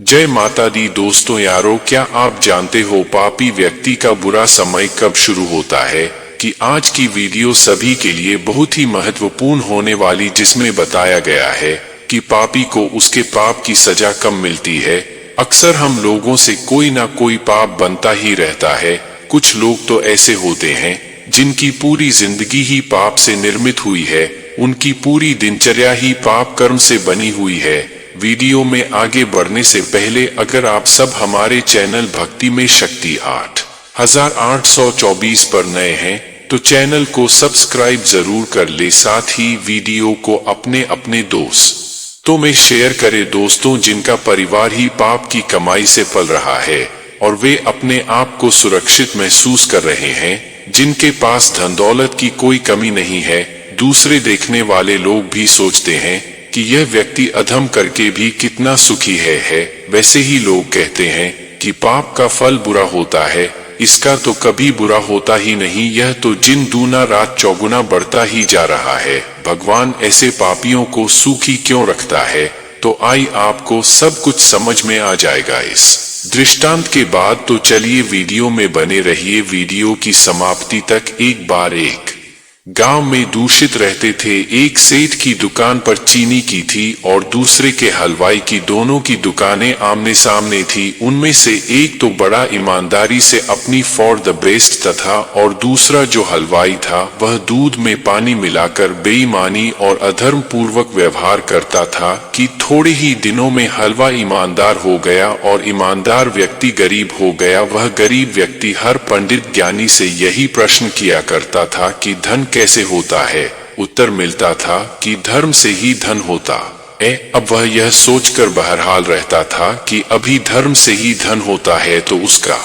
जय माता दी दोस्तों यारों, क्या आप जानते हो पापी व्यक्ति का बुरा समय कब शुरू होता है? कि आज की वीडियो सभी के लिए बहुत ही महत्वपूर्ण होने वाली, जिसमें बताया गया है कि पापी को उसके पाप की सजा कब मिलती है। अक्सर हम लोगों से कोई ना कोई पाप बनता ही रहता है। कुछ लोग तो ऐसे होते हैं जिनकी पूरी जिंदगी ही पाप से निर्मित हुई है, उनकी पूरी दिनचर्या ही पाप कर्म से बनी हुई है। वीडियो में आगे बढ़ने से पहले अगर आप सब हमारे चैनल भक्ति में शक्ति 8824 पर नए हैं तो चैनल को सब्सक्राइब जरूर कर ले, साथ ही वीडियो को अपने दोस्तों में शेयर करें। दोस्तों, जिनका परिवार ही पाप की कमाई से पल रहा है और वे अपने आप को सुरक्षित महसूस कर रहे हैं, जिनके पास धन दौलत की कोई कमी नहीं है, दूसरे देखने वाले लोग भी सोचते हैं कि यह व्यक्ति अधर्म करके भी कितना सुखी है। वैसे ही लोग कहते हैं कि पाप का फल बुरा होता है, इसका तो कभी बुरा होता ही नहीं, यह तो दिन दूना रात चौगुना बढ़ता ही जा रहा है। भगवान ऐसे पापियों को सुखी क्यों रखता है? तो आई आपको सब कुछ समझ में आ जाएगा इस दृष्टांत के बाद। तो चलिए वीडियो में बने रहिए वीडियो की समाप्ति तक। एक बार एक गांव में दूषित रहते थे। एक सेठ की दुकान पर चीनी की थी और दूसरे के हलवाई की, दोनों की दुकानें आमने सामने थी। उनमें से एक तो बड़ा ईमानदारी से अपनी फॉर द बेस्ट तथा, और दूसरा जो हलवाई था वह दूध में पानी मिलाकर बेईमानी और अधर्म पूर्वक व्यवहार करता था। कि थोड़े ही दिनों में हलवा ईमानदार हो गया और ईमानदार व्यक्ति गरीब हो गया। वह गरीब व्यक्ति हर पंडित ज्ञानी से यही प्रश्न किया करता था कि धन कैसे होता है? उत्तर मिलता था कि धर्म से ही धन होता है। अब वह यह सोचकर बहरहाल रहता था कि अभी धर्म से ही धन होता है तो उसका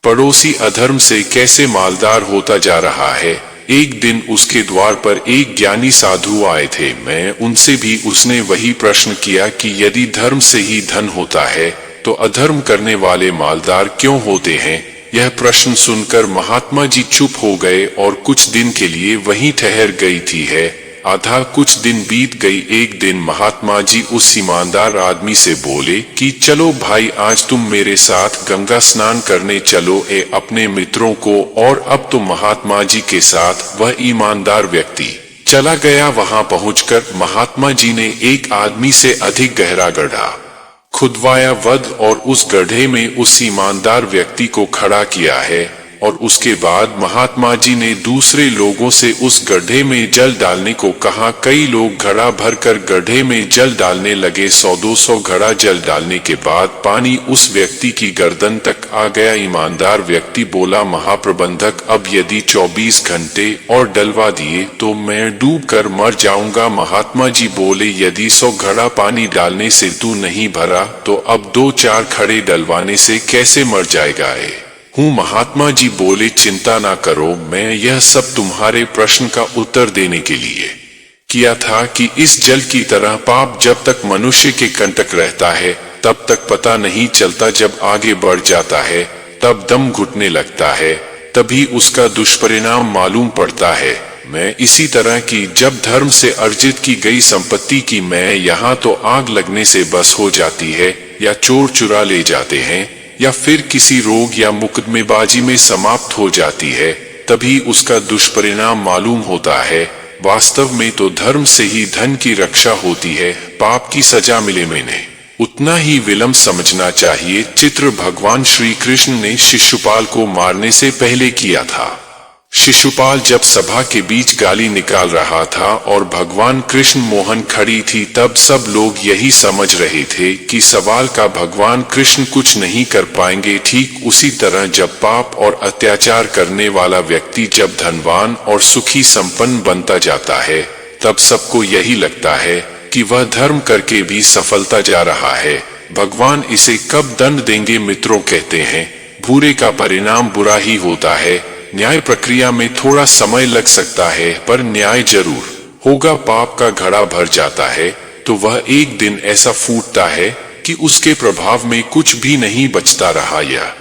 पड़ोसी अधर्म से कैसे मालदार होता जा रहा है। एक दिन उसके द्वार पर एक ज्ञानी साधु आए थे। मैं उनसे भी उसने वही प्रश्न किया कि यदि धर्म से ही धन होता है तो अधर्म करने वाले मालदार क्यों होते हैं? यह प्रश्न सुनकर महात्मा जी चुप हो गए और कुछ दिन के लिए वहीं ठहर गई थी है। आधा कुछ दिन बीत गई। एक दिन महात्मा जी उस ईमानदार आदमी से बोले कि चलो भाई, आज तुम मेरे साथ गंगा स्नान करने चलो अपने मित्रों को। और अब तो महात्मा जी के साथ वह ईमानदार व्यक्ति चला गया। वहां पहुंचकर महात्मा जी ने एक आदमी से अधिक गहरा गड्ढा खुदवाया वध और उस गड्ढे में उस ईमानदार व्यक्ति को खड़ा किया है। और उसके बाद महात्मा जी ने दूसरे लोगों से उस गड्ढे में जल डालने को कहा। कई लोग घड़ा भरकर गड्ढे में जल डालने लगे। 100-200 घड़ा जल डालने के बाद पानी उस व्यक्ति की गर्दन तक आ गया। ईमानदार व्यक्ति बोला, महाप्रबंधक, अब यदि 24 घंटे और डलवा दिए तो मैं डूब कर मर जाऊंगा। महात्मा जी बोले, यदि 100 घड़ा पानी डालने से तू नहीं भरा तो अब 2-4 खड़े डलवाने से कैसे मर जाएगा हूँ। महात्मा जी बोले, चिंता ना करो, मैं यह सब तुम्हारे प्रश्न का उत्तर देने के लिए किया था कि इस जल की तरह पाप जब तक मनुष्य के कंटक रहता है तब तक पता नहीं चलता, जब आगे बढ़ जाता है तब दम घुटने लगता है, तभी उसका दुष्परिणाम मालूम पड़ता है। मैं इसी तरह की जब धर्म से अर्जित की गई संपत्ति की मैं यहाँ तो आग लगने से बस हो जाती है, या चोर चुरा ले जाते हैं, या फिर किसी रोग या मुकदमेबाजी में समाप्त हो जाती है, तभी उसका दुष्परिणाम मालूम होता है। वास्तव में तो धर्म से ही धन की रक्षा होती है, पाप की सजा मिले मैंने उतना ही विलंब समझना चाहिए। चित्र भगवान श्री कृष्ण ने शिशुपाल को मारने से पहले किया था। शिशुपाल जब सभा के बीच गाली निकाल रहा था और भगवान कृष्ण मोहन खड़ी थी, तब सब लोग यही समझ रहे थे कि सवाल का भगवान कृष्ण कुछ नहीं कर पाएंगे। ठीक उसी तरह जब पाप और अत्याचार करने वाला व्यक्ति जब धनवान और सुखी संपन्न बनता जाता है तब सबको यही लगता है कि वह धर्म करके भी सफलता जा रहा है। भगवान इसे कब दंड देंगे? मित्रों कहते हैं बुरे का परिणाम बुरा ही होता है। न्याय प्रक्रिया में थोड़ा समय लग सकता है पर न्याय जरूर होगा। पाप का घड़ा भर जाता है तो वह एक दिन ऐसा फूटता है कि उसके प्रभाव में कुछ भी नहीं बचता रहा, यह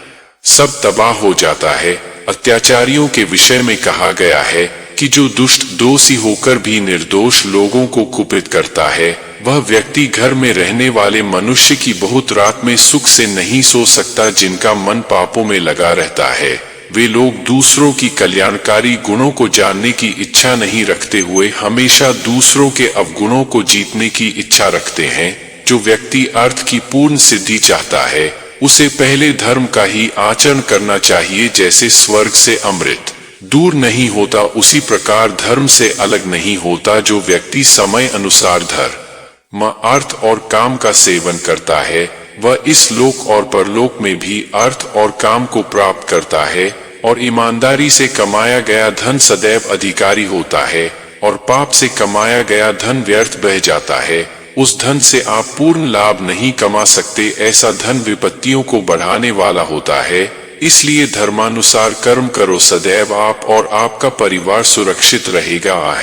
सब तबाह हो जाता है। अत्याचारियों के विषय में कहा गया है कि जो दुष्ट दोषी होकर भी निर्दोष लोगों को कुपित करता है, वह व्यक्ति घर में रहने वाले मनुष्य की बहुत रात में सुख से नहीं सो सकता। जिनका मन पापों में लगा रहता है, वे लोग दूसरों की कल्याणकारी गुणों को जानने की इच्छा नहीं रखते हुए हमेशा दूसरों के अवगुणों को जीतने की इच्छा रखते हैं। जो व्यक्ति अर्थ की पूर्ण सिद्धि चाहता है, उसे पहले धर्म का ही आचरण करना चाहिए। जैसे स्वर्ग से अमृत दूर नहीं होता, उसी प्रकार धर्म से अलग नहीं होता। जो व्यक्ति समय अनुसार धर्म, अर्थ और काम का सेवन करता है, वह इस लोक और परलोक में भी अर्थ और काम को प्राप्त करता है। और ईमानदारी से कमाया गया धन सदैव अधिकारी होता है, और पाप से कमाया गया धन व्यर्थ बह जाता है। उस धन से आप पूर्ण लाभ नहीं कमा सकते। ऐसा धन विपत्तियों को बढ़ाने वाला होता है। इसलिए धर्मानुसार कर्म करो, सदैव आप और आपका परिवार सुरक्षित रहेगा।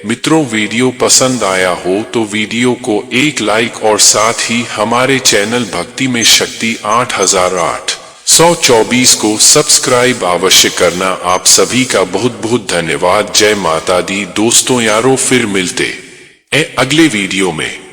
मित्रों, वीडियो पसंद आया हो तो वीडियो को एक लाइक और साथ ही हमारे चैनल भक्ति में शक्ति 8824 को सब्सक्राइब अवश्य करना। आप सभी का बहुत बहुत धन्यवाद। जय माता दी। दोस्तों यारों, फिर मिलते हैं अगले वीडियो में।